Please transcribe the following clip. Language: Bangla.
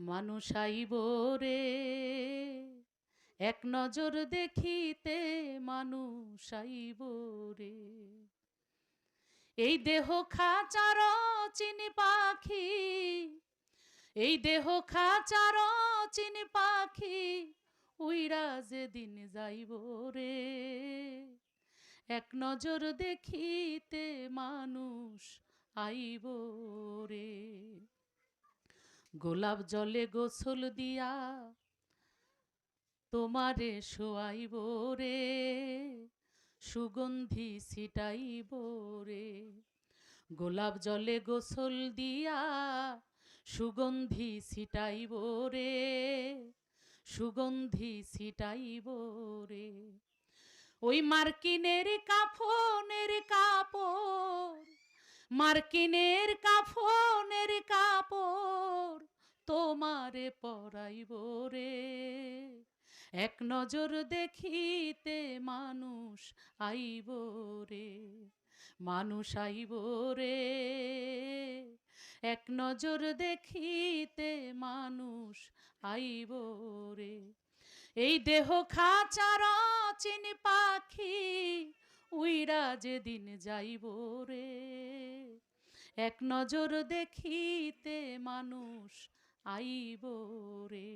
মানুষ আইব রে এক নজর দেখিতে, মানুষ আইব রে। এই দেহ খাঁচার চিনি পাখি, এই দেহ খাঁচার চিনি পাখি, উইরা যেদিন যাইব রে এক নজর দেখিতে, মানুষ আইব রে। গোলাপ জলে গোসল দিয়া তোমারে শোয়াইব রে, সুগন্ধি ছিটাইব রে। গোলাপ জলে গোসল দিয়া সুগন্ধি ছিটাইব রে, সুগন্ধি ছিটাইব রে। ওই মার্কিনের কাফনের কাপড়, মার্কিনের কাফনের কাপড় তোমারে পরাইব রে এক নজর দেখিতে, মানুষ আইব রে, মানুষ আইব রে এক নজর দেখিতে, মানুষ আইব রে। এই দেহ খাঁচার চিনি পাখি, উইরা যেদিন যাইব রে এক নজর দেখিতে, মানুষ আইব রে।